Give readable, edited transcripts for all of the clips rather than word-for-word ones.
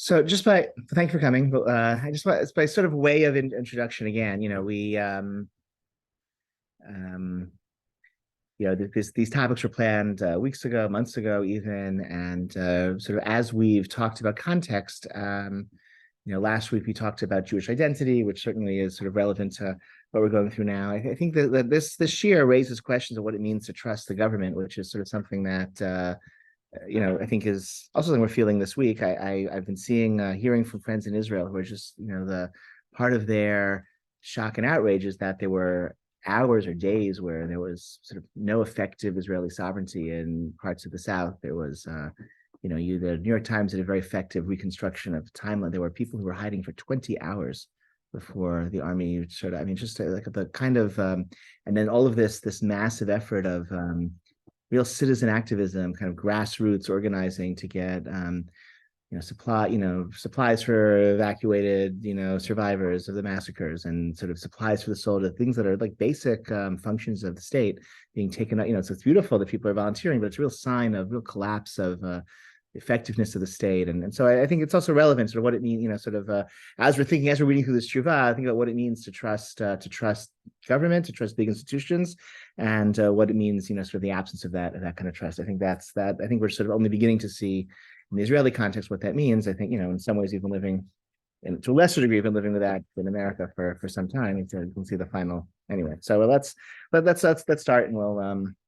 So thank you for coming. But I just want, it's by sort of way of introduction again. Um, these topics were planned weeks ago, months ago, even, and sort of as we've talked about context. Last week we talked about Jewish identity, which certainly is sort of relevant to what we're going through now. I think that this Shiur raises questions of what it means to trust the government, which is sort of something that I think is also something we're feeling this week. I've been hearing from friends in Israel who are just, the part of their shock and outrage is that there were hours or days where there was sort of no effective Israeli sovereignty in parts of the South. There was, the New York Times did a very effective reconstruction of the timeline. There were people who were hiding for 20 hours before the army showed up. I mean, just like the kind of, and then all of this massive effort of, real citizen activism, kind of grassroots organizing to get supplies for evacuated, survivors of the massacres, and sort of supplies for the soldiers, things that are like basic functions of the state being taken out. So it's beautiful that people are volunteering, but it's a real sign of real collapse of effectiveness of the state. And so I think it's also relevant sort of what it means, as we're reading through this tshuva, I think about what it means to trust government, to trust big institutions, and what it means, sort of the absence of that kind of trust. I think I think we're sort of only beginning to see in the Israeli context what that means. I think, in some ways, even living, and to a lesser degree, even living with that in America for some time, you can see the final anyway. So let's start, and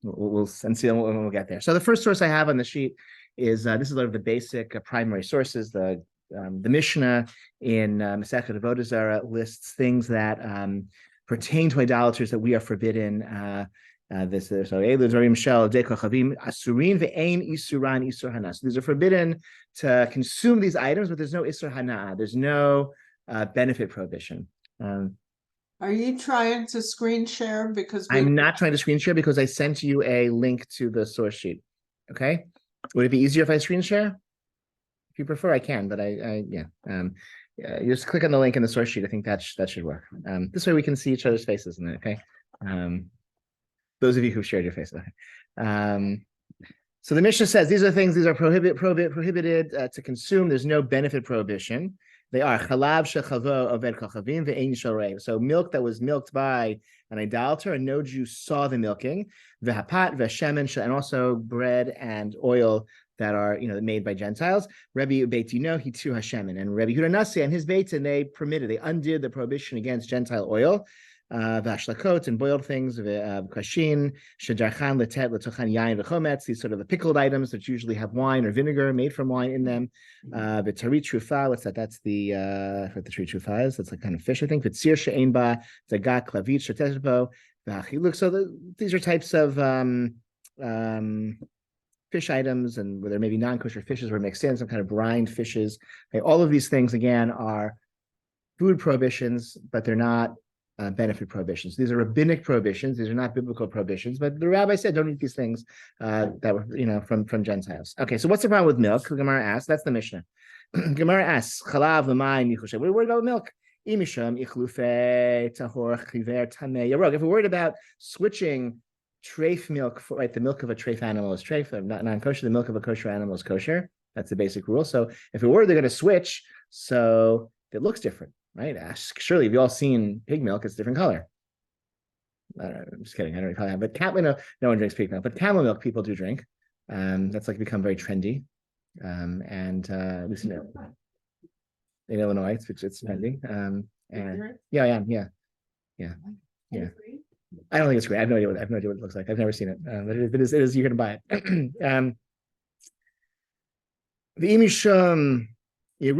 we'll see when we'll get there. So the first source I have on the sheet is this is one of the basic primary sources. The Mishnah in Masechet Avodah Zarah lists things that pertain to idolaters that we are forbidden. These are forbidden to consume these items, but there's no isur hana. There's no benefit prohibition. Are you trying to screen share? Because I'm not trying to screen share because I sent you a link to the source sheet. Okay, would it be easier if I screen share? If you prefer, I can, but you just click on the link in the source sheet. I think that should work. This way we can see each other's faces in it. Okay. Those of you who've shared your face. So the Mishnah says these are prohibited to consume. There's no benefit prohibition. They are chalav shechavo oved kochavim ve'ein yisharei. So milk that was milked by an idolater, and no Jew saw the milking. Vehapat ve'shemen, and also bread and oil that are made by Gentiles. Rabbi Beitino hitu hashemen, and Rabbi Yehuda Nasi and his beitin, they undid the prohibition against Gentile oil. Vashlakot and boiled things, kashin, shajarchan letet letochan yain v'chometz, these sort of the pickled items that usually have wine or vinegar made from wine in them. V'tari trufa, what's that? That's what the tree trufa is. That's like kind of fish, I think. V'tzir she'ein ba zagak klavit shetetbo v'achiluk. So these are types of fish items, and where there may be non-kosher fishes were mixed in, some kind of brined fishes. Okay, all of these things again are food prohibitions, but they're not benefit prohibitions. These are rabbinic prohibitions. These are not biblical prohibitions, but the rabbi said don't eat these things that were from Gentiles. Okay, so what's the problem with milk? The Gemara asks. That's the Mishnah. Gemara asks, chalav l'mayim yichushay. What are we worried about milk? Imisham ichlufe tahor chiver tamei yarog. If we're worried about switching treif milk for the milk of a treif animal is treif, not non-kosher. The milk of a kosher animal is kosher. That's the basic rule. So if we're worried they're going to switch, so it looks different. Right? Surely, have you all seen pig milk? It's a different color. I'm just kidding. I don't recall that. But no one drinks pig milk. But camel milk people do drink. That's become very trendy. And at least in Illinois, it's trendy. And yeah. I don't think it's great. I have no idea what it looks like. I've never seen it. But it is. You can buy it. The imisham. Okay,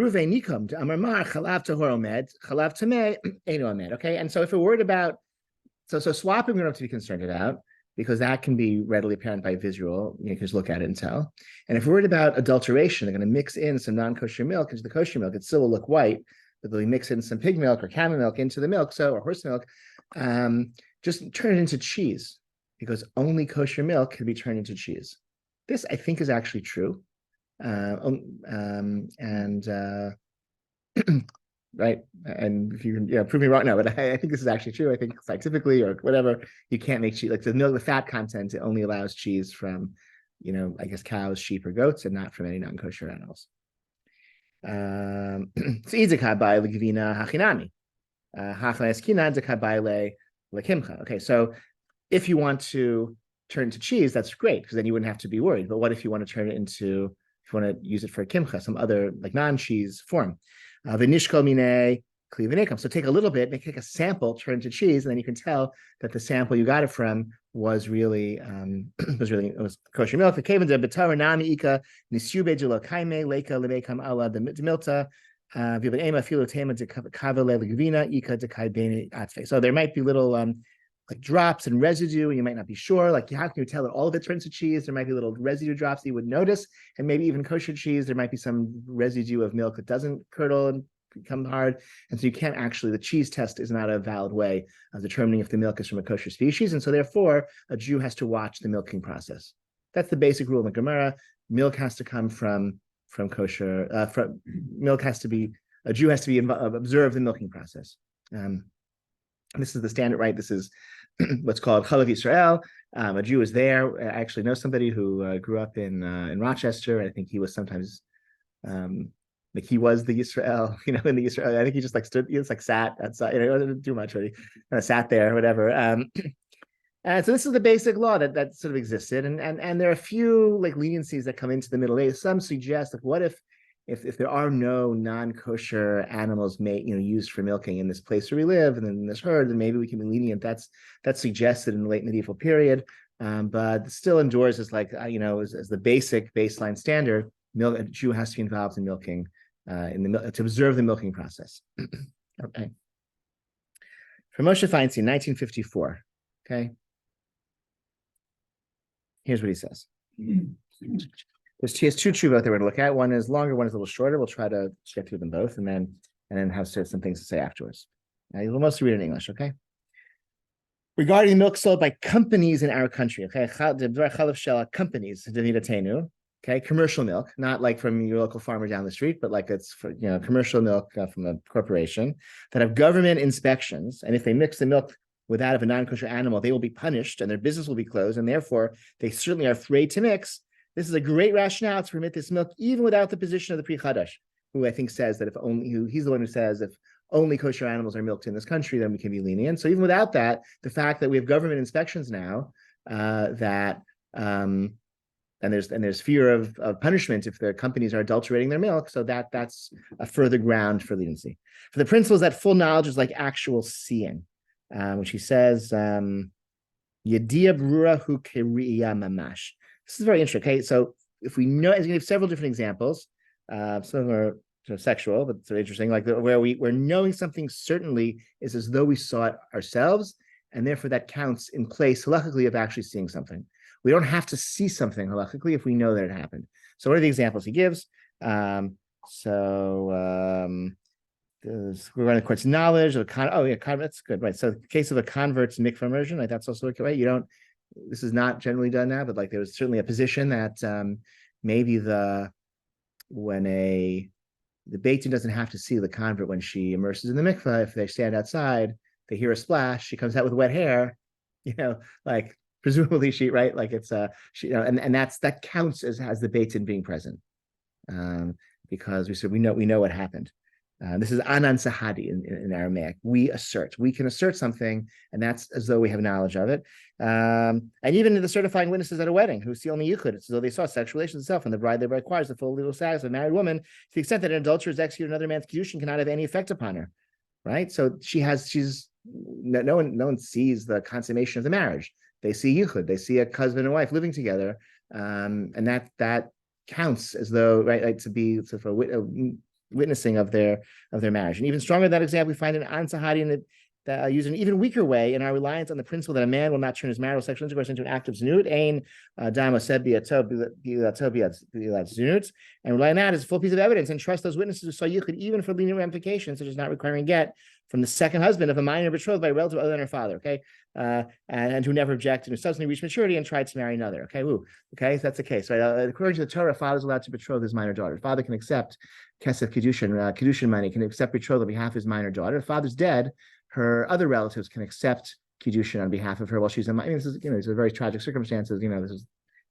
and so if we're worried about, so swapping, we don't have to be concerned about, because that can be readily apparent by visual. You can just look at it and tell. And if we're worried about adulteration, they're going to mix in some non-kosher milk into the kosher milk. It still will look white, but they'll mix in some pig milk or camel milk into the milk, or horse milk. Just turn it into cheese, because only kosher milk can be turned into cheese. This, I think, is actually true. Right, and if you can prove me wrong, no, but I think this is actually true. I think scientifically or whatever, you can't make cheese, like the fat content, it only allows cheese from I guess cows, sheep, or goats, and not from any non-kosher animals. So izakai by legvina hachinami. Okay, so if you want to turn to cheese, that's great because then you wouldn't have to be worried. But what if you want to turn it into, if you want to use it for kimcha, some other like non-cheese form? V'nishkol minei kli v'nekum. So take a little bit, take a sample, turn it to cheese, and then you can tell that the sample you got it from was really it was kosher milk. The kaven de betar nami ika nisube jelo kaime leka levekam ala de milta. So there might be little like drops and residue, and you might not be sure. Like, how can you tell that all of it turns to cheese? There might be little residue drops that you would notice, and maybe even kosher cheese, there might be some residue of milk that doesn't curdle and become hard, and so you can't actually. The cheese test is not a valid way of determining if the milk is from a kosher species, and so therefore a Jew has to watch the milking process. That's the basic rule in the Gemara. Milk has to come from kosher. Milk has to be, a Jew has to be observe the milking process. This is the standard, right? This is what's called Chalav Yisrael. A Jew is there. I actually know somebody who grew up in Rochester. I think he was sometimes like he was the Yisrael, in the Yisrael. I think he just like stood, he just like sat outside. He didn't do much, but he kind of sat there, whatever. And so this is the basic law that sort of existed, and there are a few like leniencies that come into the Middle Ages. Some suggest like, what if there are no non-kosher animals used for milking in this place where we live and in this herd, then maybe we can be lenient. That's suggested in the late medieval period, but still endures as like as the basic baseline standard. A Jew has to be involved in milking to observe the milking process. Okay. For Moshe Feinstein, 1954. Okay. Here's what he says. He has two tshuvot that we're going to look at. One is longer, one is a little shorter. We'll try to get through them both and then have some things to say afterwards. We'll mostly read in English, okay? Regarding milk sold by companies in our country, okay? Companies, okay? Commercial milk, not like from your local farmer down the street, but like it's for, commercial milk from a corporation that have government inspections. And if they mix the milk with that of a non-kosher animal, they will be punished and their business will be closed. And therefore, they certainly are afraid to mix. This is a great rationale to permit this milk, even without the position of the Pri Chadash, who I think says that he's the one who says if only kosher animals are milked in this country, then we can be lenient. So even without that, the fact that we have government inspections now, and there's fear of punishment if their companies are adulterating their milk, so that's a further ground for leniency. For the principle is that full knowledge is like actual seeing, which he says, Yediya brura hu keriya mamash. This is very interesting. Okay, so if we know, as we have several different examples, some of them are sort of sexual, but sort of interesting, like where knowing something certainly is as though we saw it ourselves, and therefore that counts in place halakhically of actually seeing something. We don't have to see something halakhically if we know that it happened. So what are the examples he gives? We're going to court's knowledge of that's good, right? So the case of a convert's mikvah immersion, right? That's also right. This is not generally done now, but like there's certainly a position that maybe the Beit Din doesn't have to see the convert when she immerses in the mikvah. If they stand outside, they hear a splash, she comes out with wet hair, like presumably she, right? Like it's and that counts as the Beit Din being present, because we know what happened. This is anan sahadi in Aramaic. We can assert something, and that's as though we have knowledge of it. And even the certifying witnesses at a wedding who see only yichud, it's as though they saw sexual relations itself, and the bride thereby requires the full legal status of a married woman to the extent that an adulterer is executed another man's kiddushin cannot have any effect upon her, right? So no one sees the consummation of the marriage. They see yichud, they see a husband and wife living together, and that counts as though right to be sort of a witnessing of their marriage. And even stronger than that example, we find an ansahadi that use an even weaker way in our reliance on the principle that a man will not turn his marital sexual intercourse into an act of znut, and rely on that as a full piece of evidence and trust those witnesses who saw yichud even for lenient ramifications, such as not requiring get from the second husband of a minor betrothed by a relative other than her father, okay? And who never objected, who subsequently reached maturity and tried to marry another, okay? Okay, so that's the case, right? According to the Torah, a father is allowed to betroth his minor daughter. Father can accept kesef kiddushin money, can accept betrothal on behalf of his minor daughter. If father's dead, her other relatives can accept kiddushin on behalf of her while she's a minor. This is, these are very tragic circumstances. This is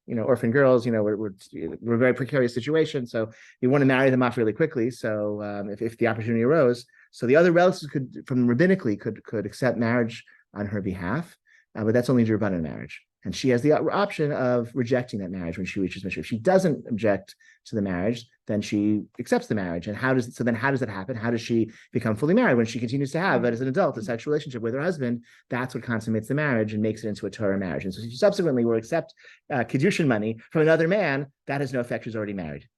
orphan girls, we're a very precarious situation. So you want to marry them off really quickly. So if the opportunity arose, so the other relatives from rabbinically could accept marriage on her behalf, but that's only Rabbanan marriage. And she has the option of rejecting that marriage when she reaches Mishra. If she doesn't object to the marriage, then she accepts the marriage. And how does that happen? How does she become fully married when she continues to have, as an adult, a sexual relationship with her husband? That's what consummates the marriage and makes it into a Torah marriage. And so she subsequently will accept Kiddushin money from another man. That has no effect. She's already married.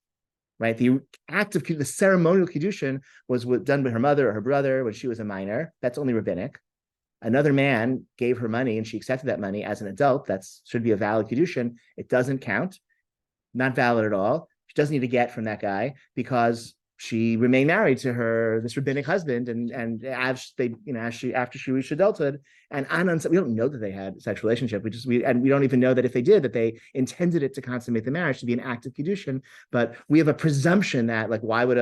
Right? The act of the ceremonial Kiddushin was done by her mother or her brother when she was a minor. That's only rabbinic. Another man gave her money and she accepted that money as an adult. That should be a valid Kiddushin. It doesn't count. Not valid at all. She doesn't need to get from that guy because she remained married to this rabbinic husband, and after she reached adulthood, and we don't know that they had a sexual relationship. We don't even know that if they did, that they intended it to consummate the marriage, to be an act of Kiddushin. But we have a presumption that, like, why would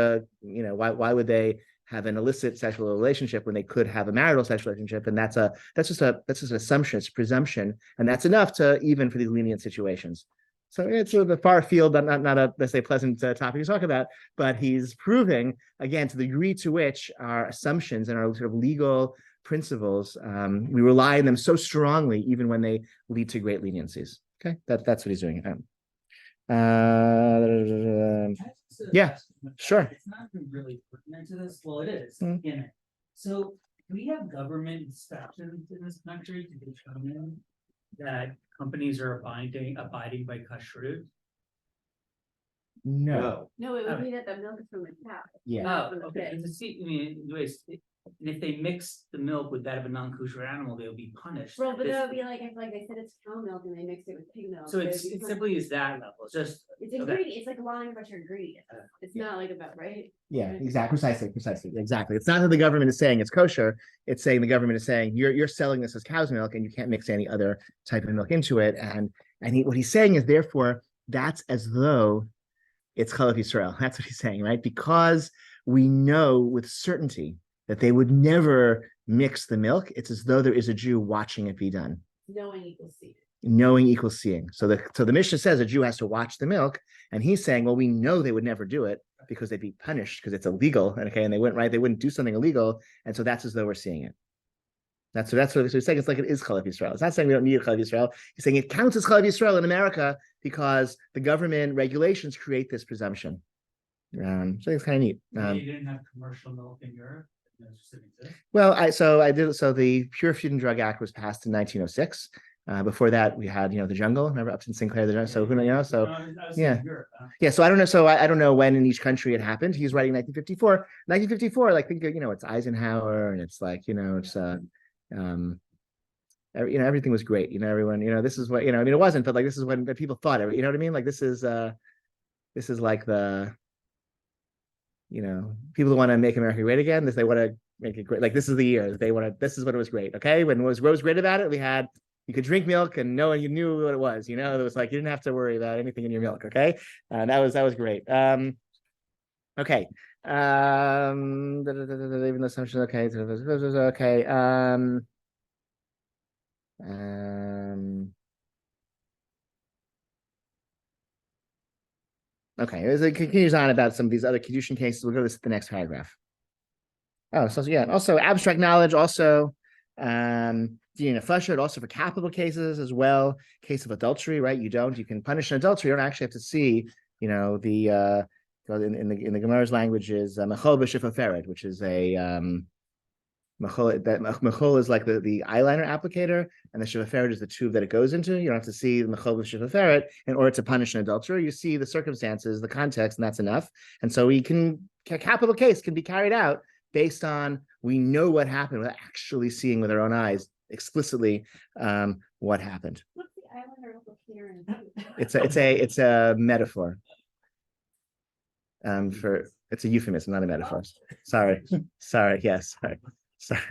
they have an illicit sexual relationship when they could have a marital sexual relationship? And that's just an assumption, it's a presumption, and that's enough to even for these lenient situations. So it's sort of a far field, not a, let's say, pleasant topic to talk about, but he's proving, again, to the degree to which our assumptions and our sort of legal principles, we rely on them so strongly, even when they lead to great leniencies. Okay, that's what he's doing. Yeah, sure. It's not really pertinent to this. Well, it is in it. So we have government inspections in this country to determine that companies are abiding by kashrut. No. No, it would be that the milk is from the cow. Yeah. not Oh, from the okay. pig. Anyways, and if they mix the milk with that of a non-kosher animal, they'll be punished. Well, but This- that would be like if they said it's cow milk and they mixed it with pig milk. So they it's would be it punished. simply is that level. It's just It's okay. ingredient. It's like lying about your ingredients. It's Yeah. not like about right. Yeah, exactly, precisely, exactly. It's not that the government is saying it's kosher. It's saying the government is saying you're selling this as cow's milk and you can't mix any other type of milk into it. And what he's saying is, therefore, that's as though it's Chalaf Yisrael. That's what he's saying, right? Because we know with certainty that they would never mix the milk. It's as though there is a Jew watching it be done. Knowing equals seeing. Knowing equals seeing. So the Mishnah says a Jew has to watch the milk, and he's saying, well, we know they would never do it because they'd be punished because it's illegal. And they wouldn't do something illegal, and so that's as though we're seeing it. That's what he's saying. It's like it is Chalaf Yisrael. It's not saying we don't need Chalaf Yisrael. He's saying it counts as Chalaf Yisrael in America because the government regulations create this presumption. So it's kind of neat. You didn't have commercial milk in Europe. Well, the Pure Food and Drug Act was passed in 1906. Before that, we had the jungle. Remember Upton Sinclair, the jungle. So who knows? So yeah, Europe, huh? yeah. So I don't know. So I don't know when in each country it happened. He's writing 1954. 1954, like think it's Eisenhower, and it's like it's everything was great. Everyone. This is what it wasn't, but like this is when people thought it. You know what I mean? Like this is like the people who want to make America great again. They want to make it great. Like this is the year they want to. This is what it was great. Okay, what was great about it? You could drink milk and no one you knew what it was. It was like you didn't have to worry about anything in your milk. Okay, that was great. Okay. Even the assumption. Okay. Okay. Okay, as it continues on about some of these other Kiddushin cases, we'll go to the next paragraph. Oh, so yeah, also abstract knowledge, also also for capital cases as well. Case of adultery, right? You can punish an adultery. You don't actually have to see, the in the Gemara's language is mechol b'shifaferet, which is a mechol is like the eyeliner applicator, and the shifaferet is the tube that it goes into. You don't have to see the mechol b'shifaferet in order to punish an adulterer. You see the circumstances, the context, and that's enough. And so a capital case can be carried out based on we know what happened without actually seeing with our own eyes explicitly what happened. What's the eyeliner applicator? It's a metaphor. It's a euphemism, not a metaphor. Sorry. Yes. Sorry.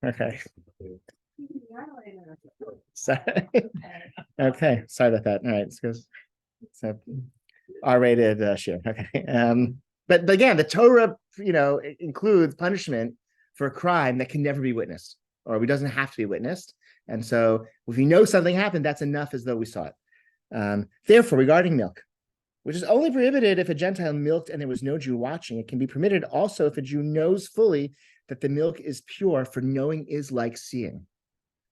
Okay. Sorry. Okay. Sorry about that. All right. So R-rated Shiur. Okay. But again, the Torah, includes punishment for a crime that can never be witnessed, or it doesn't have to be witnessed. And so if we know something happened, that's enough as though we saw it. Therefore, regarding milk, which is only prohibited if a Gentile milked and there was no Jew watching, it can be permitted also if a Jew knows fully that the milk is pure, for knowing is like seeing.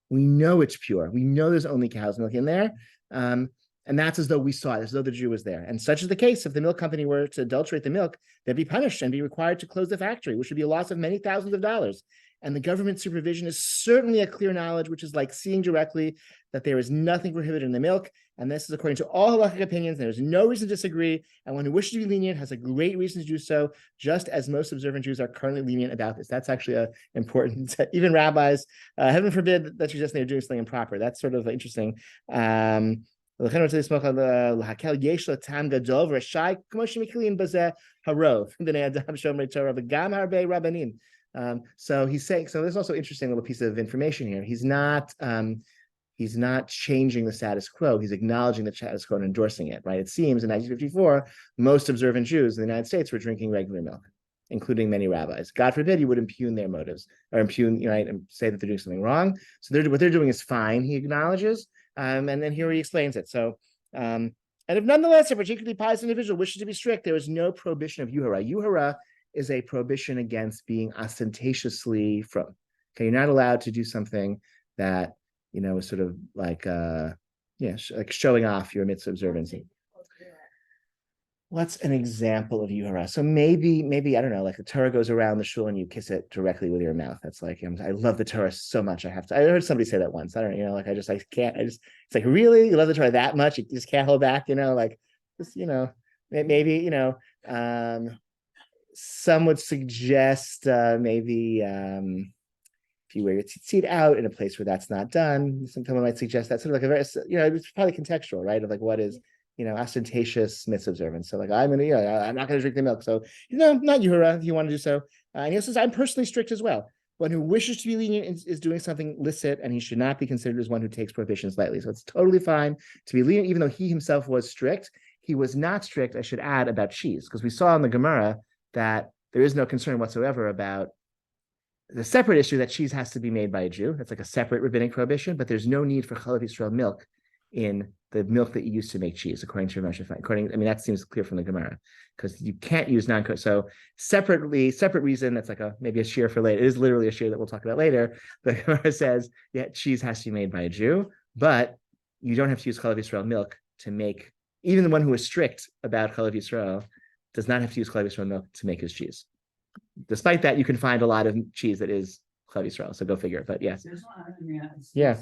We know it's pure. We know there's only cow's milk in there. And that's as though we saw it, as though the Jew was there. And such is the case. If the milk company were to adulterate the milk, they'd be punished and be required to close the factory, which would be a loss of many thousands of dollars. And the government supervision is certainly a clear knowledge, which is like seeing directly that there is nothing prohibited in the milk. And this is according to all halakhic opinions. There's no reason to disagree. And one who wishes to be lenient has a great reason to do so, just as most observant Jews are currently lenient about this. That's actually important. Even rabbis, heaven forbid that you just they're doing something improper. That's sort of interesting. So he's saying, so there's also an interesting little piece of information here. He's not changing the status quo. He's acknowledging the status quo and endorsing it, right? It seems in 1954, most observant Jews in the United States were drinking regular milk, including many rabbis. God forbid you would impugn their motives or impugn, right, and say that they're doing something wrong. So what they're doing is fine, he acknowledges. And then here he explains it. So, and if nonetheless a particularly pious individual wishes to be strict, there is no prohibition of yuhara. Yuhara is a prohibition against being ostentatiously from. Okay, you're not allowed to do something that, you know, is sort of like, like showing off your mitzvah observance. What's an example of yuhara? So maybe I don't know, like the Torah goes around the shul and you kiss it directly with your mouth. That's like, I love the Torah so much. I heard somebody say that once. I don't know, like it's like, really? You love the Torah that much? You just can't hold back, like just, maybe, some would suggest maybe if you wear your tzitzit out in a place where that's not done, someone might suggest that sort of like a very, it's probably contextual, right? Of like what is, ostentatious mitzvah observance. So like, I'm not going to drink the milk. So, not yuhara if you want to do so. And he says, I'm personally strict as well. One who wishes to be lenient is doing something licit, and he should not be considered as one who takes prohibitions lightly. So it's totally fine to be lenient, even though he himself was strict. He was not strict, I should add, about cheese, because we saw in the Gemara that there is no concern whatsoever about the separate issue that cheese has to be made by a Jew. That's like a separate rabbinic prohibition, but there's no need for Chalav Yisrael milk in the milk that you use to make cheese, according to Rav Wolkenfeld. That seems clear from the Gemara, because you can't use non-kosher. So separate reason, that's like maybe a shiur for later. It is literally a shiur that we'll talk about later. The Gemara says, cheese has to be made by a Jew, but you don't have to use Chalav Yisrael milk to make, even the one who is strict about Chalav Yisrael does not have to use Chalav Yisrael milk to make his cheese. Despite that, you can find a lot of cheese that is Chalav Yisrael, so go figure. But yes. Yeah.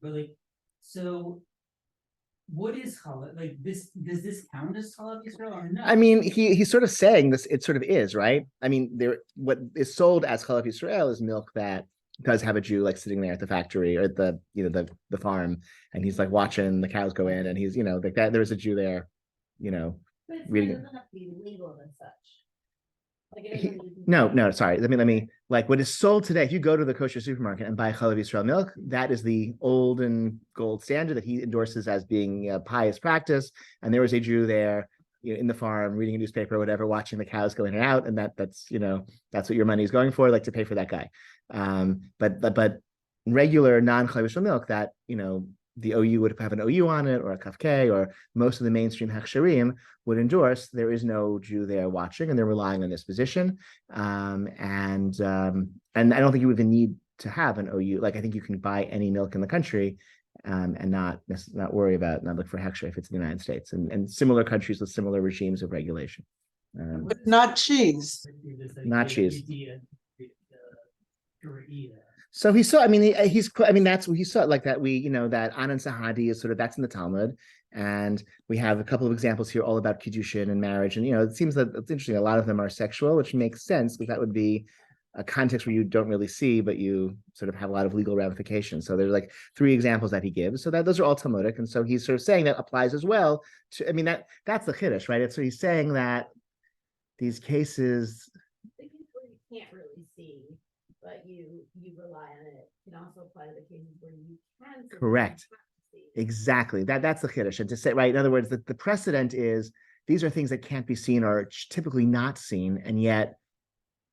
Really. So what is challah? Like this, does this count as Chalav Yisrael or not? He's sort of saying this, it sort of is, right? What is sold as Chalav Yisrael is milk that does have a Jew like sitting there at the factory or at the farm, and he's like watching the cows go in, and he's like that. There's a Jew there, But reading. it doesn't have to be legal as such. No, sorry. Let me like what is sold today. If you go to the kosher supermarket and buy Chalav Yisrael milk, that is the old and gold standard that he endorses as being a pious practice. And there was a Jew there, in the farm, reading a newspaper or whatever, watching the cows go in and out, and that's what your money is going for, like to pay for that guy. But regular non-Chalav Yisrael milk that the OU would have an OU on it, or a kafke, or most of the mainstream hechsherim would endorse. There is no Jew there watching, and they're relying on this position. And I don't think you even need to have an OU. Like I think you can buy any milk in the country, and not worry about, not look for hechsher if it's in the United States and similar countries with similar regimes of regulation. But not cheese. Not cheese. So he saw, that's what he saw, like that that Anan Sahadi is sort of, that's in the Talmud. And we have a couple of examples here all about Kiddushin and marriage. And, it seems that it's interesting. A lot of them are sexual, which makes sense because that would be a context where you don't really see, but you sort of have a lot of legal ramifications. So there's like 3 examples that he gives. So that those are all Talmudic. And so he's sort of saying that applies as well to, that's the Kiddush, right? So he's saying that these cases. You can't really see, but you rely on it. It can also apply to the cases where you can see. Correct. Exactly. That's the Kiddush. And to say, right, in other words, the precedent is these are things that can't be seen or typically not seen, and yet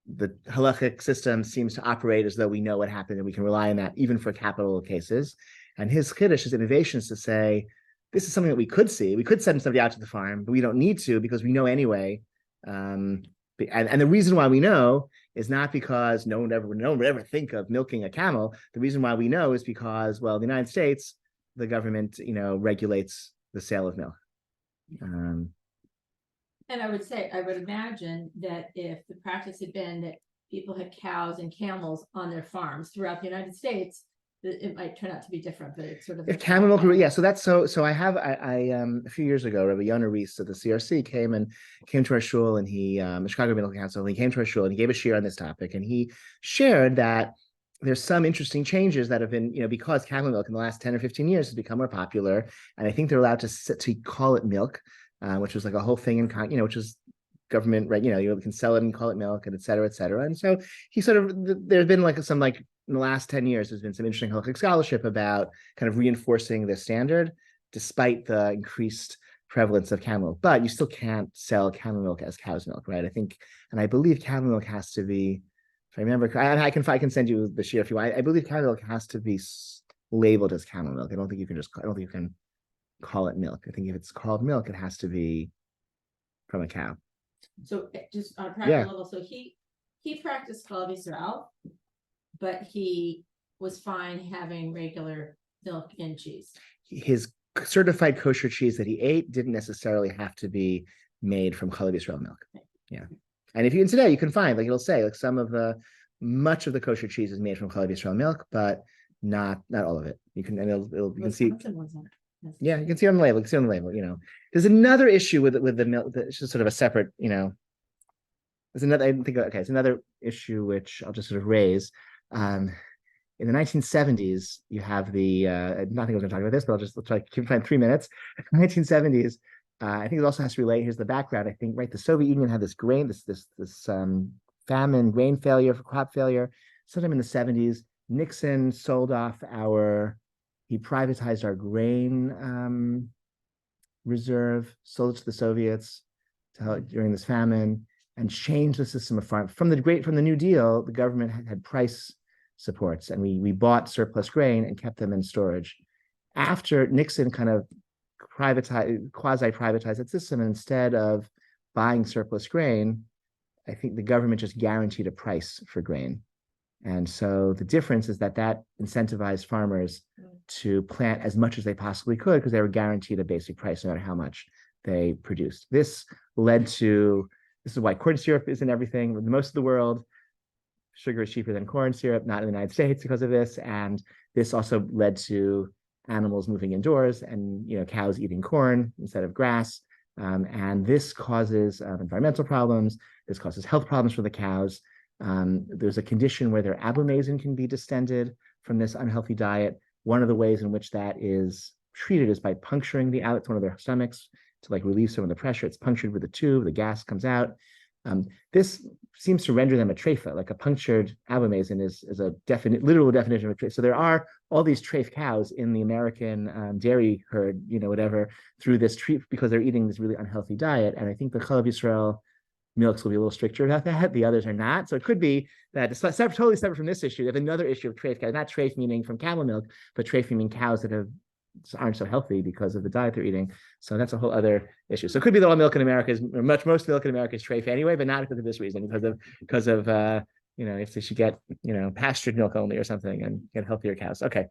the halachic system seems to operate as though we know what happened and we can rely on that even for capital cases. And his Kiddush, his innovation is to say this is something that we could see. We could send somebody out to the farm, but we don't need to because we know anyway. And the reason why we know is not because no one would ever think of milking a camel. The reason why we know is because, well, the United States, the government, regulates the sale of milk. And I would imagine that if the practice had been that people had cows and camels on their farms throughout the United States, it might turn out to be different, but it's sort of. If camel milk, yeah. So that's so I have a few years ago, Rabbi Yonah Reese of the CRC came to our shul, and he the Chicago Medical Council, and he came to our shul and he gave a shiur on this topic, and he shared that there's some interesting changes that have been, because camel milk in the last 10 or 15 years has become more popular, and I think they're allowed to call it milk, which was like a whole thing in which is government, right? You can sell it and call it milk, and et cetera, et cetera. And so he sort of, there's been in the last 10 years, there's been some interesting halakhic scholarship about kind of reinforcing this standard, despite the increased prevalence of camel milk. But you still can't sell camel milk as cow's milk, right? I think, and I believe camel milk has to be, if I remember, I can send you the shiur if you want. I believe camel milk has to be labeled as camel milk. I don't think you can call it milk. I think if it's called milk, it has to be from a cow. So just on a practical level, so he practiced Chalav Yisrael, but he was fine having regular milk and cheese. His certified kosher cheese that he ate didn't necessarily have to be made from Chalav Yisrael milk. Yeah. And if you today you can find, it'll say much of the kosher cheese is made from Chalav Yisrael milk, but not all of it. You can see. Yeah, you can see on the label. There's another issue with the milk. It's just sort of a separate, there's another. It's another issue which I'll just sort of raise. In the 1970s, you have the. Not think I was going to talk about this, but I'll try to keep it in 3 minutes. 1970s. I think it also has to relate. Here's the background. I think, right, the Soviet Union had this famine, grain failure, crop failure. Sometime in the 70s, Nixon he privatized our grain reserve, sold it to the Soviets during this famine, and changed the system of farm. From the New Deal, the government had price supports, and we bought surplus grain and kept them in storage. After Nixon kind of quasi-privatized that system, and instead of buying surplus grain, I think the government just guaranteed a price for grain. And so the difference is that incentivized farmers to plant as much as they possibly could because they were guaranteed a basic price no matter how much they produced. This is why corn syrup is in everything. In most of the world, sugar is cheaper than corn syrup, not in the United States because of this. And this also led to animals moving indoors and cows eating corn instead of grass. And this causes environmental problems. This causes health problems for the cows. There's a condition where their abomasum can be distended from this unhealthy diet. One of the ways in which that is treated is by puncturing the outlets, one of their stomachs, to relieve some of the pressure. It's punctured with a tube, the gas comes out. This seems to render them a treifa, like a punctured abomasum is a literal definition of a treifa. So there are all these treif cows in the American dairy herd, through this treat because they're eating this really unhealthy diet. And I think the Chalav Yisrael milks will be a little stricter about that. The others are not. So it could be that it's totally separate from this issue. There's another issue of treif cows, not treif meaning from camel milk, but treif meaning cows that aren't so healthy because of the diet they're eating. So that's a whole other issue. So it could be that all milk in America most milk in America is treif anyway, but not because of this reason, because of if they should get pastured milk only or something and get healthier cows. Okay.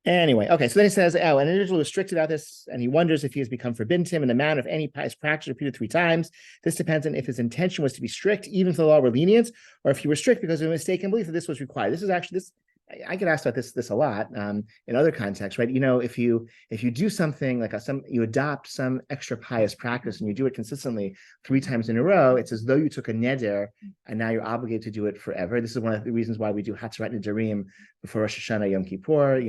Anyway, okay, so then he says, an individual restricted out this, and he wonders if he has become forbidden to him, and the amount of any pious practice repeated 3 times. This depends on if his intention was to be strict, even if the law were lenient, or if he were strict because of a mistaken belief that this was required. This is actually I get asked about this a lot in other contexts, right? If you do something like you adopt some extra pious practice and you do it consistently 3 times in a row, it's as though you took a neder and now you're obligated to do it forever. This is one of the reasons why we do Hatzarat Nedarim before Rosh Hashanah, Yom Kippur.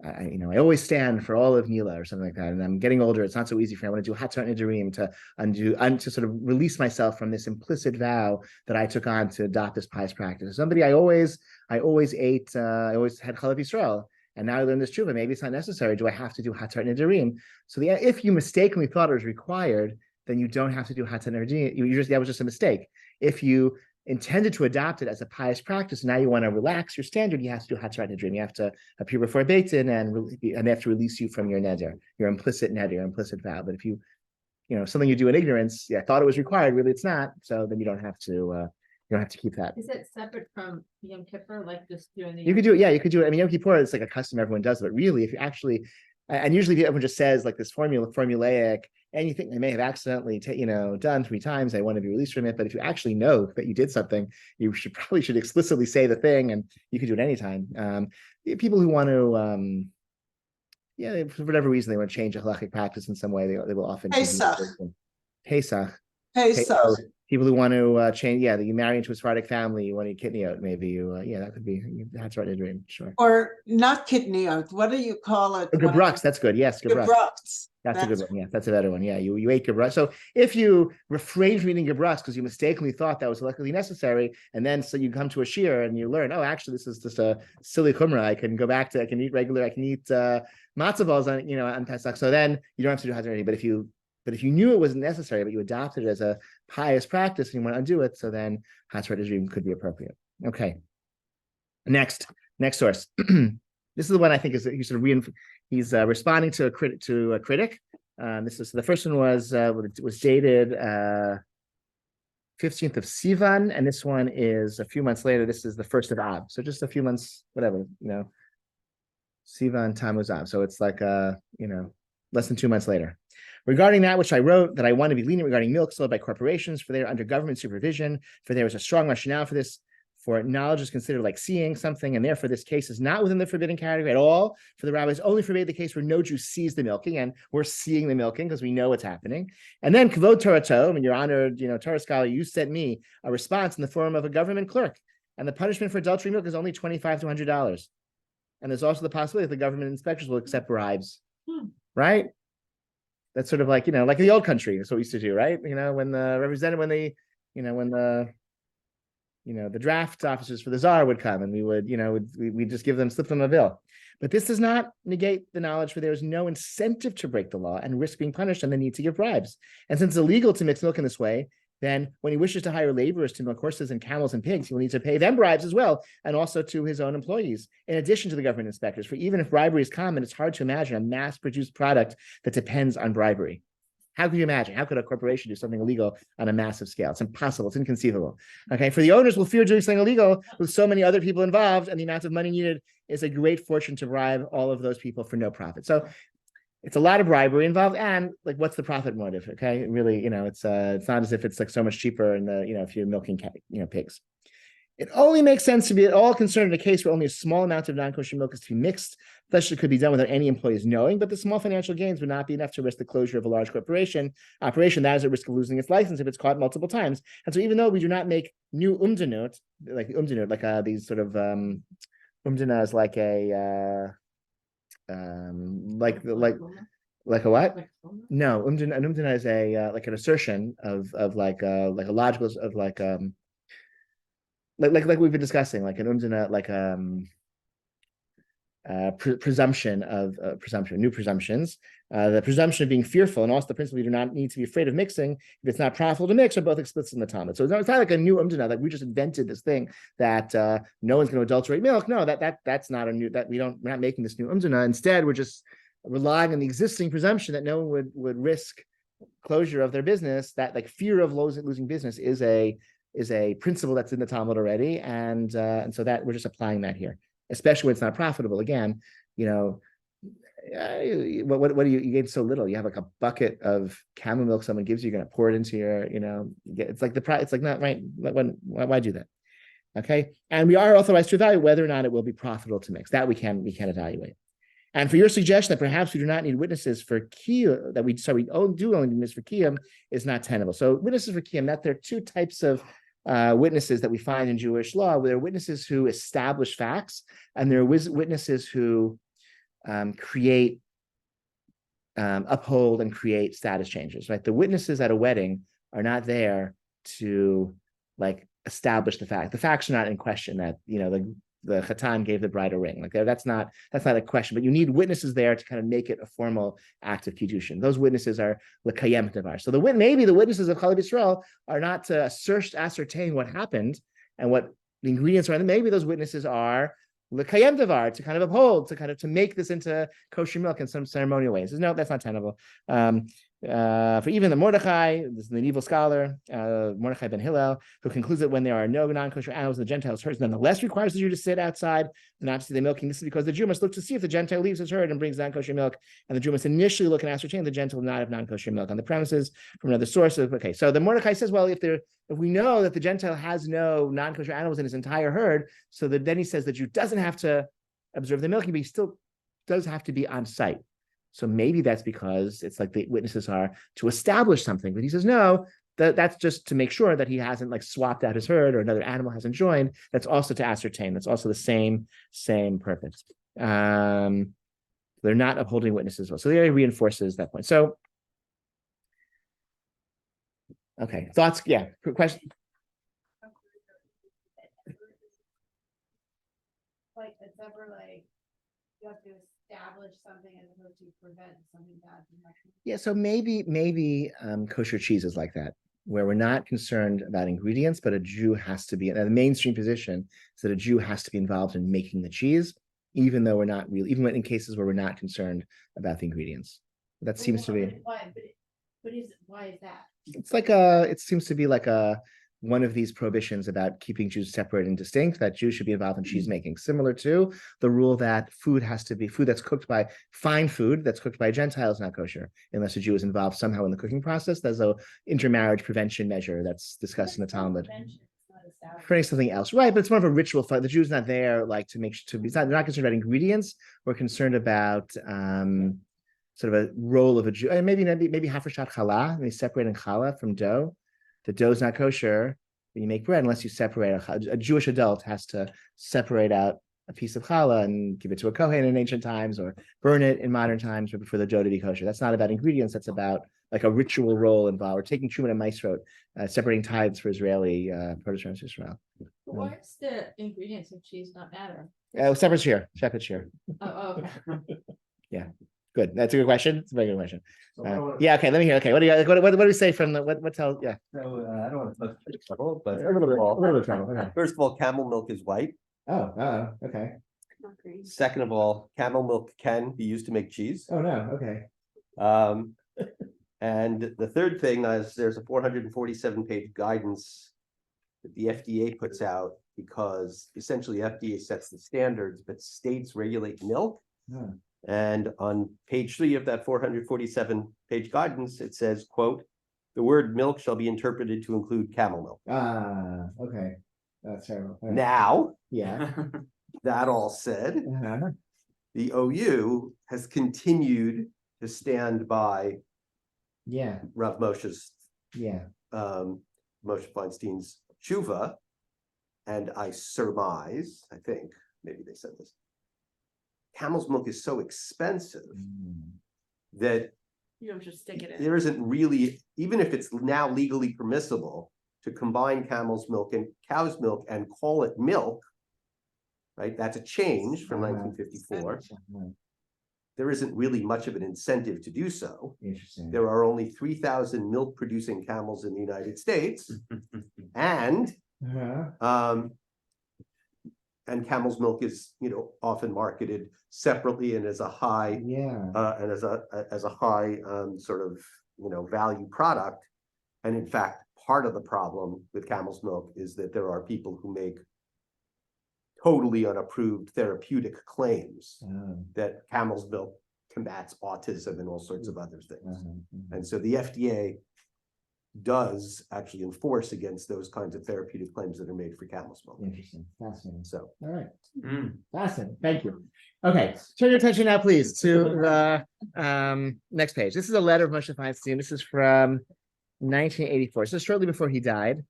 I always stand for all of Nila or something like that. And I'm getting older. It's not so easy for me. I want to do Hatzarat Nedarim to sort of release myself from this implicit vow that I took on to adopt this pious practice. Somebody I always had Chalav Yisrael, and now I learned this tshuva. Maybe it's not necessary. Do I have to do Hatzarat Nedarim? So if you mistakenly thought it was required, then you don't have to do Hatzarat Nedarim. That was just a mistake. If you intended to adopt it as a pious practice. Now you want to relax your standard, you have to do Hatzrat Nidrim. You have to appear before Beit Din and they have to release you from your neder, your implicit neder, your implicit vow. But if you know, something you do in ignorance, yeah, thought it was required, really it's not. So then you don't have to keep that. Is it separate from Yom Kippur, like just doing the? You could do it, yeah, you could do it. I mean, Yom Kippur is like a custom everyone does, but really, if you actually, and usually everyone just says like this formulaic, anything they may have accidentally, done 3 times, they want to be released from it. But if you actually know that you did something, you probably should explicitly say the thing, and you could do it anytime. People who want to, for whatever reason, they want to change a halachic practice in some way, they will often. Pesach. Pesach. Pesach. People who want to change, you marry into a Sephardic family, you want to kidney out, maybe that could be, that's right, Adrian, sure. Or not kidney out, what do you call it? Gebrux, that's good, yes, gebrux. That's a good one, yeah, that's a better one, yeah, you ate gebrux. So if you refrain from eating gebrux because you mistakenly thought that was luckily necessary, and then so you come to a shiur and you learn, oh, actually this is just a silly chumrah, I can eat matzah balls on Pesach, so then you don't have to do Hatzrat. But if you knew it wasn't necessary, but you adopted it as a pious practice and you want to undo it, so then Hatzrat Nidrim could be appropriate. Okay. Next source. This is the one I think is he's responding to a critic. This is the first one was dated 15th of Sivan, and this one is a few months later. This is the 1st of Av, so just a few months, whatever, Sivan Tammuz Av. So it's like less than 2 months later. Regarding that which I wrote, that I want to be lenient regarding milk sold by corporations, for they are under government supervision, for there is a strong rationale for this, for knowledge is considered like seeing something, and therefore this case is not within the forbidden category at all, for the rabbis only forbade the case where no Jew sees the milking, and we're seeing the milking because we know what's happening. And then Kavod Torato, your honored, Torah scholar, you sent me a response in the form of a government clerk, and the punishment for adultery milk is only $25 to $100. And there's also the possibility that the government inspectors will accept bribes, right? That's sort of like, like the old country. That's what we used to do, right? When the draft officers for the czar would come, and we would, we'd just slip them a bill. But this does not negate the knowledge, for there is no incentive to break the law and risk being punished and the need to give bribes. And since it's illegal to mix milk in this way, then when he wishes to hire laborers to milk horses and camels and pigs, he will need to pay them bribes as well, and also to his own employees, in addition to the government inspectors. For even if bribery is common, it's hard to imagine a mass-produced product that depends on bribery. How could you imagine? How could a corporation do something illegal on a massive scale? It's impossible. It's inconceivable. Okay, for the owners will fear doing something illegal with so many other people involved, and the amount of money needed is a great fortune to bribe all of those people for no profit. So it's a lot of bribery involved, and like, what's the profit motive? Okay, really, it's not as if it's like so much cheaper in the if you're milking pigs. It only makes sense to be at all concerned in a case where only a small amount of non-kosher milk is to be mixed. Thus, it could be done without any employees knowing, but the small financial gains would not be enough to risk the closure of a large operation that is at risk of losing its license if it's caught multiple times. And so, even though we do not make new umdinot, like these sort of umdinas, like a like a what? No, umdina is a like an assertion of like a logical of like we've been discussing, like an umdina, like presumption of new presumptions, the presumption of being fearful, and also the principle you do not need to be afraid of mixing if it's not profitable to mix, are both explicit in the Talmud. So it's not like a new umdina, like we just invented this thing that no one's going to adulterate milk. No, that's not a new, we're not making this new umdina. Instead, we're just relying on the existing presumption that no one would risk closure of their business. That like fear of losing business is a principle that's in the Talmud already, and so that we're just applying that here, especially when it's not profitable. Again, what do you get so little? You have like a bucket of camel milk someone gives you, you're going to pour it into your, it's like it's like not right. Why do that? Okay, and we are authorized to evaluate whether or not it will be profitable to mix. That we can evaluate. And for your suggestion that perhaps we do not need witnesses for kiyum, that we do only need witnesses for kiyum, is not tenable. So witnesses for kiyum, that there are two types of witnesses that we find in Jewish law. There are witnesses who establish facts, and there are witnesses who create, uphold, and create status changes. Right? The witnesses at a wedding are not there to like establish the fact. The facts are not in question. That the Chatan gave the bride a ring. Like that's not a question, but you need witnesses there to kind of make it a formal act of kiddushin. Those witnesses are l'kayem davar. So maybe the witnesses of Chalav Yisrael are not to ascertain what happened and what the ingredients are. And maybe those witnesses are l'kayem davar, to kind of uphold, to make this into kosher milk in some ceremonial ways. No, that's not tenable. For even the Mordechai, this is the medieval scholar, Mordechai ben Hillel, who concludes that when there are no non-kosher animals in the Gentile's herds, nonetheless requires the Jew to sit outside, not to see the milking. This is because the Jew must look to see if the Gentile leaves his herd and brings non-kosher milk, and the Jew must initially look and ascertain the Gentile not have non-kosher milk on the premises from another source. Okay, so the Mordechai says, well, if we know that the Gentile has no non-kosher animals in his entire herd, so that then he says the Jew doesn't have to observe the milking, but he still does have to be on site. So maybe that's because it's like the witnesses are to establish something, but he says no, that's just to make sure that he hasn't like swapped out his herd or another animal hasn't joined. That's also to ascertain. That's also the same purpose. They're not upholding witnesses well. So they reinforces that point. So, okay, thoughts? Yeah, question. Like it's ever like you have to establish something as opposed to prevent something bad from happening. Yeah, so maybe kosher cheese is like that, where we're not concerned about ingredients, but a Jew has to be. And the mainstream position is that a Jew has to be involved in making the cheese, even though we're not really, even in cases where we're not concerned about the ingredients. That seems to be. Why is that? It's like it seems to be like one of these prohibitions about keeping Jews separate and distinct, that Jews should be involved in cheese making, similar to the rule that food has to be food that's cooked by fine food that's cooked by Gentiles, not kosher, unless a Jew is involved somehow in the cooking process. There's a intermarriage prevention measure that's discussed in the Talmud. For something else, right? But it's more of a ritual. The Jew's not there like to make to be. They're not concerned about ingredients. We're concerned about sort of a role of a Jew. And maybe hafreshat challah, maybe separating challah from dough. The dough's not kosher when you make bread unless you separate. A Jewish adult has to separate out a piece of challah and give it to a kohen in ancient times, or burn it in modern times for the dough to be kosher. That's not about ingredients. That's about like a ritual role involved. We're taking Truman and Maasrot, separating tithes for Israeli Protestants Israel. But why does the ingredients of cheese not matter? Separate Shiur. Oh, okay. Yeah. Good. That's a good question. It's a very good question. Yeah. Okay. Let me hear. Okay. What do you? What do we say from the? What tell? Yeah. So I don't want to touch trouble, but A little bit of trouble. Okay. first of all, camel milk is white. Oh. Okay. Not great. Second of all, camel milk can be used to make cheese. Oh no. Okay. And the third thing is there's a 447-page guidance that the FDA puts out, because essentially FDA sets the standards, but states regulate milk. Hmm. And on page 3 of that 447-page guidance, it says, quote, "The word milk shall be interpreted to include camel milk." Okay. That's terrible. Right. Now, Yeah. that all said, Uh-huh. the OU has continued to stand by Yeah. Rav Moshe's, Yeah. Moshe Feinstein's tshuva, and I surmise, I think, maybe they said this, camel's milk is so expensive that You don't just stick it in. there isn't really, even if it's now legally permissible to combine camel's milk and cow's milk and call it milk, right? That's a change from 1954. There isn't really much of an incentive to do so. Interesting. There are only 3,000 milk producing camels in the United States, and Uh-huh. and camel's milk is, often marketed separately and as a high Yeah. and as a high sort of value product. And in fact, part of the problem with camel's milk is that there are people who make totally unapproved therapeutic claims that camel's milk combats autism and all sorts of other things. And so the FDA does actually enforce against those kinds of therapeutic claims that are made for camel's milk. Interesting. Fascinating. So All right. Mm. Fascinating. Thank you. Okay. Turn your attention now, please, to the next page. This is a letter of Moshe Feinstein. This is from 1984. So shortly before he died.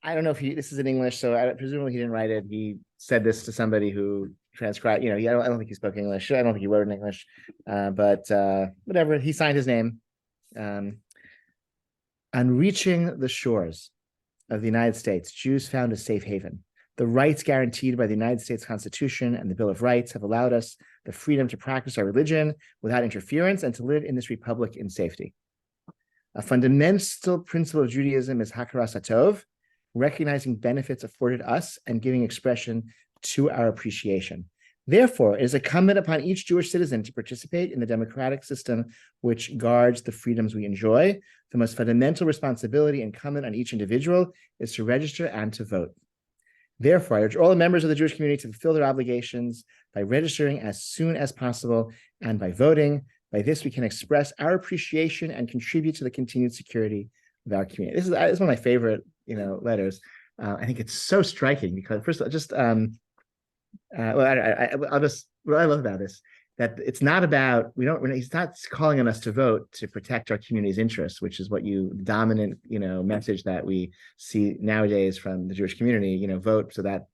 I don't know if this is in English, so presumably he didn't write it. He said this to somebody who transcribed, I don't think he spoke English. I don't think he wrote in English, but whatever. He signed his name. On reaching the shores of the United States, Jews found a safe haven. The rights guaranteed by the United States Constitution and the Bill of Rights have allowed us the freedom to practice our religion without interference and to live in this republic in safety. A fundamental principle of Judaism is hakaras hatov, recognizing benefits afforded us and giving expression to our appreciation. Therefore, it is incumbent upon each Jewish citizen to participate in the democratic system which guards the freedoms we enjoy. The most fundamental responsibility incumbent on each individual is to register and to vote. Therefore, I urge all the members of the Jewish community to fulfill their obligations by registering as soon as possible and by voting. By this, we can express our appreciation and contribute to the continued security of our community. This is one of my favorite, letters. I think it's so striking because, first of all, just what I love about this, that it's not about, he's not calling on us to vote to protect our community's interests, which is what dominant, message that we see nowadays from the Jewish community, vote so that,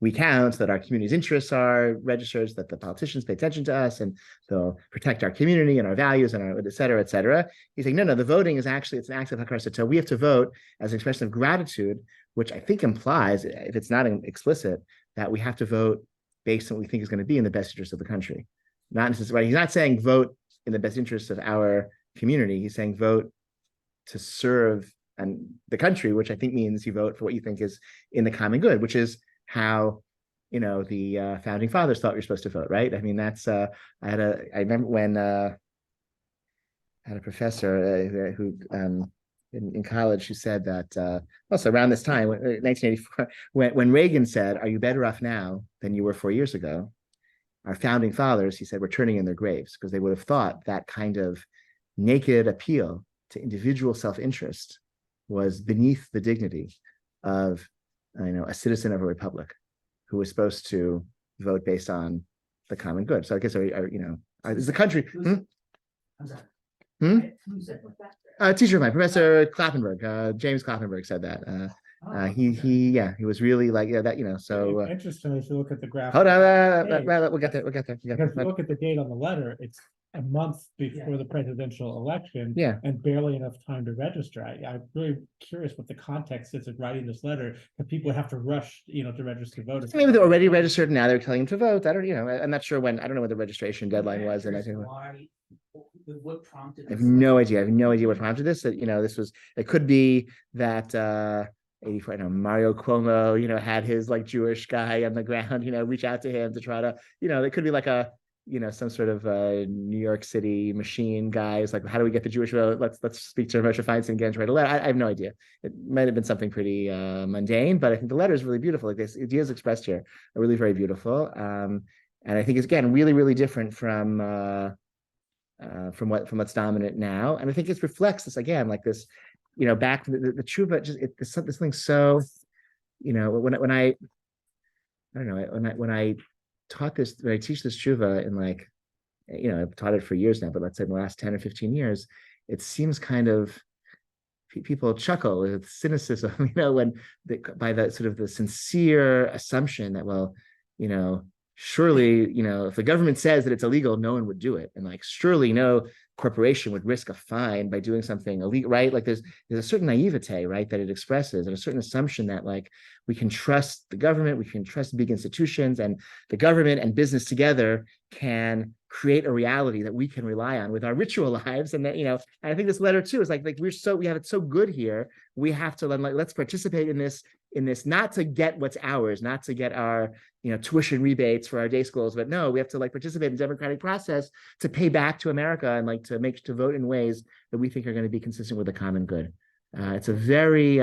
we count, so that our community's interests are registered, so that the politicians pay attention to us and they'll protect our community and our values and our et cetera, et cetera. He's saying, no, the voting is actually, it's an act of hakaras hatov. We have to vote as an expression of gratitude, which I think implies, if it's not explicit, that we have to vote based on what we think is going to be in the best interest of the country. Not necessarily, he's not saying vote in the best interest of our community. He's saying vote to serve the country, which I think means you vote for what you think is in the common good, which is how, the founding fathers thought you're supposed to vote, right? I mean, that's, I remember when I had a professor who, in college, who said that also around this time, 1984, when Reagan said, "Are you better off now than you were 4 years ago?" Our founding fathers, he said, were turning in their graves because they would have thought that kind of naked appeal to individual self-interest was beneath the dignity of, a citizen of a republic who was supposed to vote based on the common good. So I guess, is the country? I'm sorry. Who said that? Teacher of mine, Professor Kloppenberg, James Kloppenberg said that. He was really like, so. Interesting, if you look at the graph. Hold on, we'll get there. Because if you look at the date on the letter, it's a month before the presidential election. Yeah. And barely enough time to register. I'm really curious what the context is of writing this letter, that people have to rush, to register voters. Maybe they're already registered now, they're telling them to vote. I don't, I'm not sure when, I don't know what the registration deadline was. And I think. What prompted I have no idea. I have no idea what prompted this. That it could be that 84, Mario Cuomo, had his like Jewish guy on the ground, reach out to him to try to, it could be like a, some sort of New York City machine guys, like, how do we get the Jewish vote? Let's speak to Moshe Feinstein again to write a letter. I have no idea. It might have been something pretty mundane, but I think the letter is really beautiful. Like, this ideas expressed here are really very beautiful. And I think it's, again, really, really different from what's dominant now, and I think it reflects this again, like this, back to the tshuva. Just there's something so, when I taught this, when I teach this tshuva in like, I've taught it for years now, but let's say in the last 10 or 15 years, it seems kind of people chuckle with cynicism, by the sort of the sincere assumption that, well, surely, if the government says that it's illegal, no one would do it. And like, surely no corporation would risk a fine by doing something illegal, right? Like there's a certain naivete, right, that it expresses, and a certain assumption that like we can trust the government, we can trust big institutions, and the government and business together can create a reality that we can rely on with our ritual lives. And that, and I think this letter too is like we have it so good here. We have to let's participate in this, not to get what's ours, not to get our, tuition rebates for our day schools, but no, we have to like participate in the democratic process to pay back to America and like to vote in ways that we think are going to be consistent with the common good. It's a very,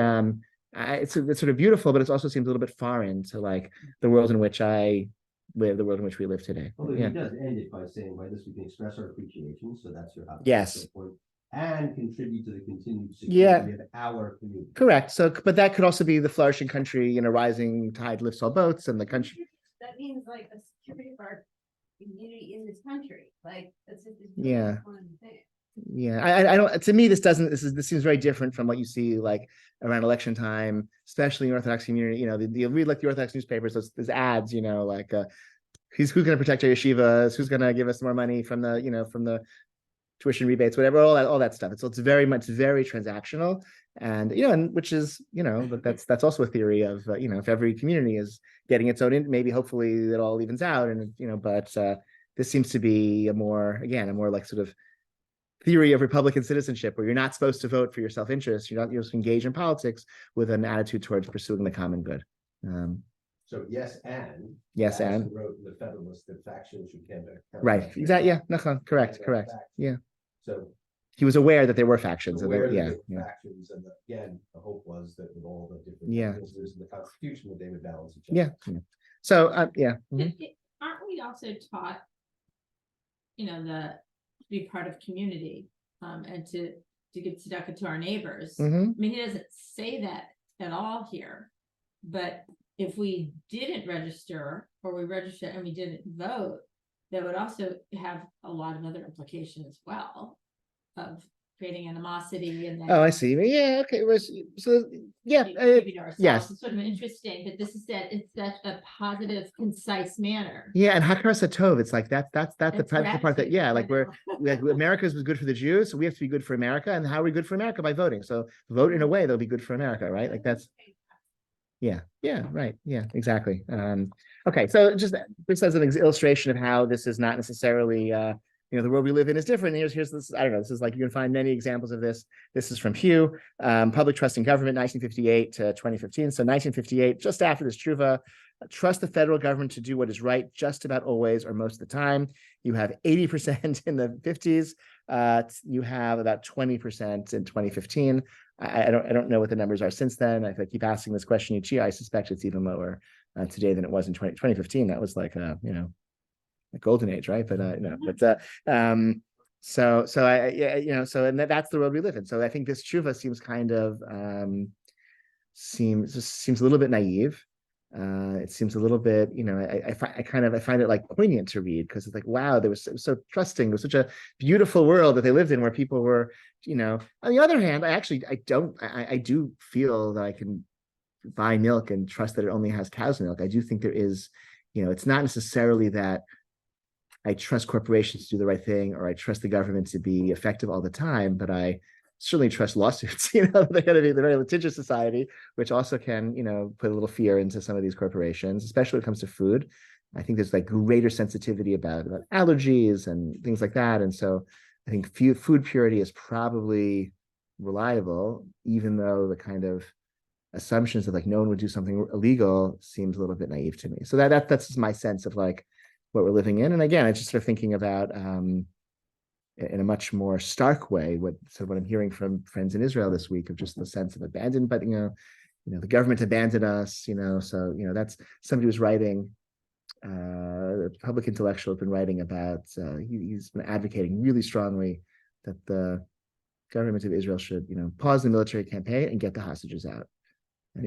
it's sort of beautiful, but it also seems a little bit foreign to like the world in which I live, the world in which we live today. Although he does end it by saying, by this we can express our appreciation, so that's your yes. point, and contribute to the continued security of our community. Correct. So, but that could also be the flourishing country, rising tide lifts all boats, and the country. That means like the security of our community in this country. Like that's just yeah. one thing. Yeah, I don't. To me, this seems very different from what you see like around election time, especially in the Orthodox community. You read like the Orthodox newspapers. There's ads. Like who's going to protect our yeshivas? Who's going to give us more money from the tuition rebates, whatever, all that stuff. It's very transactional, and and which is but that's also a theory of if every community is getting its own, maybe hopefully it all evens out, and but this seems to be a more like sort of theory of Republican citizenship, where you're not supposed to vote for your self-interest. You're supposed to engage in politics with an attitude towards pursuing the common good. So yes, and wrote in the Federalist that factions should count. Right. Exactly. Yeah. No, correct. Yeah. So he was aware that there were factions. Factions, and again, the hope was that with all the different mechanisms in the Constitution, that they would balance each other. Yeah. So Aren't we also taught, to be part of community, and to give tzedakah to our neighbors? I mean, he doesn't say that at all here, but if we didn't register, or we registered and we didn't vote, that would also have a lot of other implications as well, of creating animosity and then. I see. Yeah. Okay. Yes. It's sort of interesting, but this is that it's such a positive, concise manner. Yeah, and Hakaras Tov, it's like that's the part that like America was good for the Jews, so we have to be good for America. And how are we good for America? By voting. So vote in a way that'll be good for America, right? Like that's. Yeah, right. Yeah, exactly. Okay, so just as an illustration of how this is not necessarily the world we live in is different. Here's this, I don't know, this is like, you can find many examples of this. This is from Shiur, Public Trust in Government, 1958 to 2015. So 1958, just after this tshuva, trust the federal government to do what is right just about always or most of the time. You have 80% in the 50s. You have about 20% in 2015. I don't know what the numbers are since then. If I keep asking this question each year, I suspect it's even lower today than it was in 2015. That was like a golden age, right? But so and that's the world we live in. So I think this tshuva seems kind of seems a little bit naive. It seems a little bit, I find it like poignant to read, because it's like, wow, they were so trusting. It was such a beautiful world that they lived in, where people were, on the other hand, I do feel that I can buy milk and trust that it only has cow's milk. I do think there is, it's not necessarily that I trust corporations to do the right thing, or I trust the government to be effective all the time, but I certainly trust lawsuits. They're going to be the very litigious society, which also can, put a little fear into some of these corporations, especially when it comes to food. I think there's like greater sensitivity about allergies and things like that. And so I think food purity is probably reliable, even though the kind of assumptions that like no one would do something illegal seems a little bit naive to me. So that's my sense of like what we're living in. And again, I just sort of thinking about in a much more stark way what I'm hearing from friends in Israel this week, of just the sense of abandonment, but the government abandoned us, so that's somebody who's writing, a public intellectual has been writing about, he's been advocating really strongly that the government of Israel should pause the military campaign and get the hostages out. And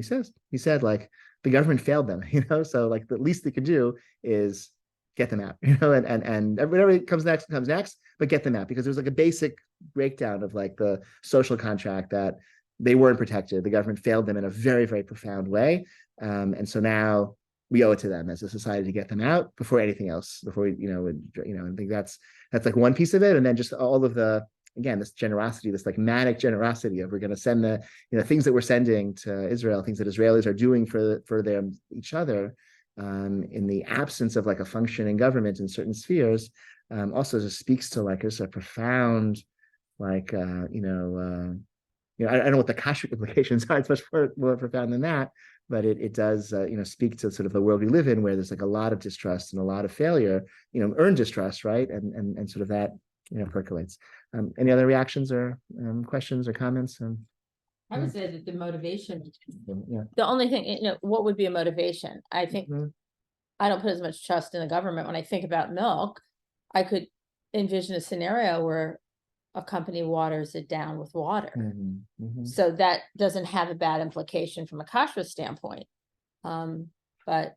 he said like the government failed them, so like the least they could do is get them out, and whatever comes next, but get them out, because there's like a basic breakdown of like the social contract that they weren't protected. The government failed them in a very, very profound way. And so now we owe it to them as a society to get them out before anything else, before we, I think that's like one piece of it. And then just all of the, again, this generosity, this like manic generosity of, we're going to send the, things that we're sending to Israel, things that Israelis are doing for them, each other, in the absence of like a functioning government in certain spheres, also just speaks to like just a profound, like, I don't know what the kashrut implications are. It's much more profound than that, but it does, speak to sort of the world we live in, where there's like a lot of distrust and a lot of failure, earned distrust, right? And sort of that, percolates. Any other reactions or questions or comments? I would say that the motivation, Yeah. the only thing, what would be a motivation? I think I don't put as much trust in the government. When I think about milk, I could envision a scenario where a company waters it down with water. So that doesn't have a bad implication from a kashrut standpoint. But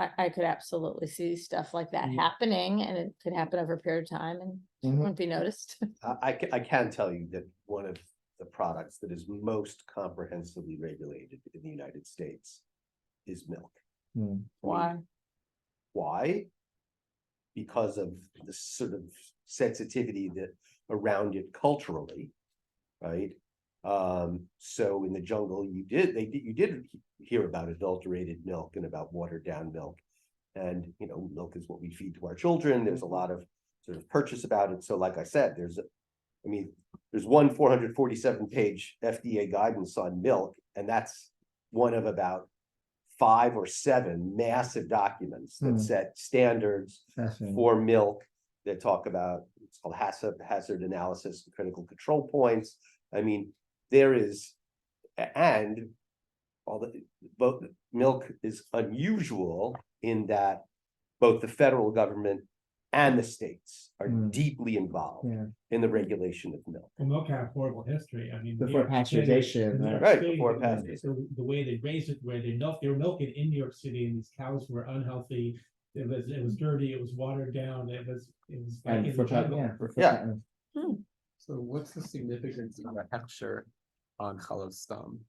I could absolutely see stuff like that happening, and it could happen over a period of time and it wouldn't be noticed. I can tell you that one of the products that is most comprehensively regulated in the United States is milk. Why? Why? Because of the sort of sensitivity that around it culturally, right? So in the jungle, you did hear about adulterated milk and about watered down milk. And, you know, milk is what we feed to our children. There's a lot of sort of purchase about it. So like I said, there's one 447-page FDA guidance on milk, and that's one of about 5 or 7 massive documents that set standards for milk that talk about, it's called hazard analysis and critical control points. I mean, there is, and both milk is unusual in that both the federal government and the states are deeply involved in the regulation of milk. Well, milk had a horrible history. I mean, Before pasteurization, before pasteurization. So the way they raised it, where they were milking in New York City, and these cows were unhealthy. It was dirty. It was watered down. It was like in the jungle. So what's the significance of a hechsher on challah stam?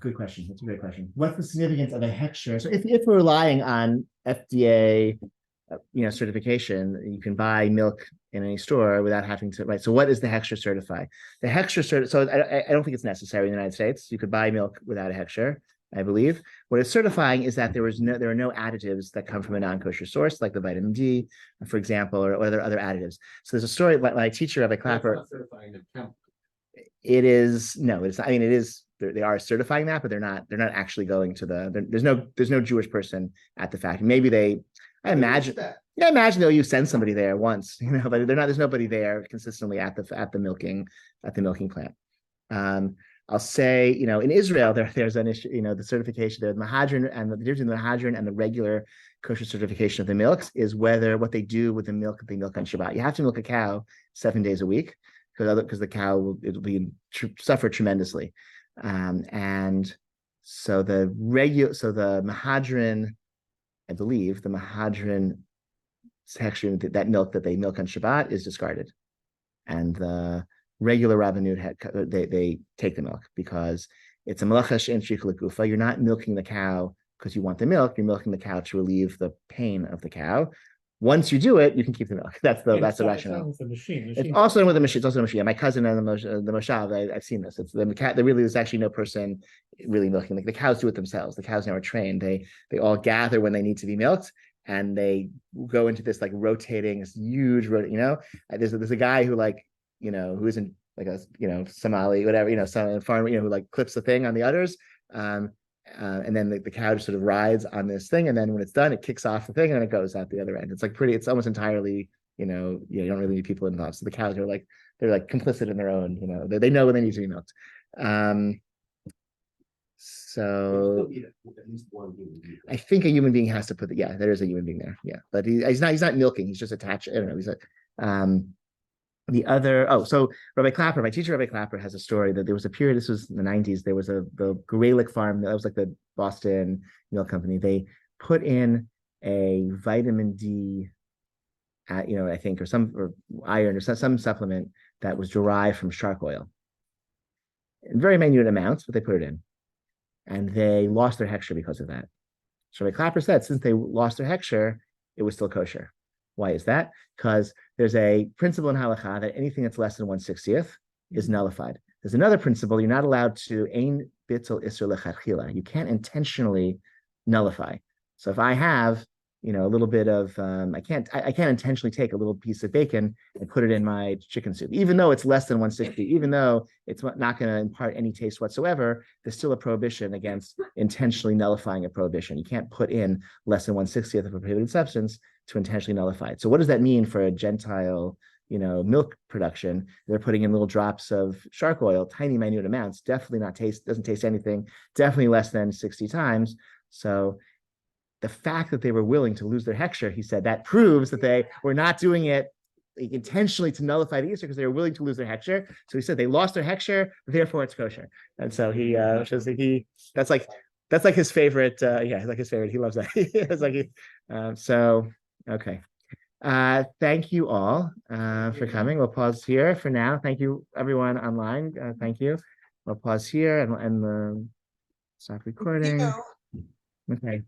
Good question. That's a great question. What's the significance of a hechsher? So if we're relying on FDA, certification, you can buy milk in any store without having to, right? So what is the hechsher certify? The hechsher so I don't think it's necessary in the United States. You could buy milk without a hechsher, I believe. What it's certifying is that there are no additives that come from a non-kosher source, like the vitamin D, for example, or other additives. So there's a story like my teacher, Rabbi Clapper. It is no, it's. I mean, it is. They are certifying that, but they're not actually going to there's no Jewish person at the factory. Maybe I imagine they'll send somebody there once, but there's nobody there consistently at the milking plant. I'll say, in Israel, there's an issue, the certification there, the Mahadran, and the difference in the Mahadran and the regular kosher certification of the milks is what they do with the milk that they milk on Shabbat. You have to milk a cow 7 days a week because the cow will suffer tremendously. And so the Mahadran, I believe the Mahadran section, that milk that they milk on Shabbat is discarded, and the regular Rabbanut, they take the milk because it's a malacha she'en shich l'gufa. You're not milking the cow because you want the milk. You're milking the cow to relieve the pain of the cow. Once you do it, you can keep the milk. That's the rationale. With the machine. It's also with the machine. It's also a machine. My cousin and the Moshav, I've seen this. It's the cat. There really is actually no person really milking. Like the cows do it themselves. The cows now are trained. They all gather when they need to be milked, and they go into this like rotating, this huge There's a guy who who isn't like a Somali, whatever, some farmer, who like clips the thing on the udders. And then the cow just sort of rides on this thing, and then when it's done, it kicks off the thing, and then it goes out the other end. It's like it's almost entirely, you don't really need people involved. So the cows are they're complicit in their own, they know when they need to be milked. So I think a human being has to there is a human being there. Yeah. But he's not milking, he's just attached. I don't know. He's so Rabbi Clapper, my teacher Rabbi Clapper, has a story that there was a period, this was in the 90s, there was the Graylick farm, that was like the Boston milk company. They put in a vitamin D, I think, or iron or some supplement that was derived from shark oil. In very minute amounts, but they put it in. And they lost their hechsher because of that. So Rabbi Clapper said, since they lost their hechsher, it was still kosher. Why is that? Because there's a principle in Halakah that anything that's less than 1/60th is nullified. There's another principle: you're not allowed to ein bittul isur lechatchila. You can't intentionally nullify. So if I have, a little bit of, I can't intentionally take a little piece of bacon and put it in my chicken soup, even though it's less than 1/60, even though it's not going to impart any taste whatsoever. There's still a prohibition against intentionally nullifying a prohibition. You can't put in less than 1/60th of a prohibited substance to intentionally nullify it. So what does that mean for a Gentile, milk production? They're putting in little drops of shark oil, tiny, minute amounts, definitely doesn't taste anything, definitely less than 60 times. So the fact that they were willing to lose their hechsher, he said, that proves that they were not doing it intentionally to nullify the Easter, because they were willing to lose their hechsher. So he said they lost their hechsher, therefore it's kosher. And so that's like his favorite. Like his favorite. He loves that. It's like okay. Thank you all for coming. We'll pause here for now. Thank you everyone online. Thank you. We'll pause here and stop recording. You. Okay.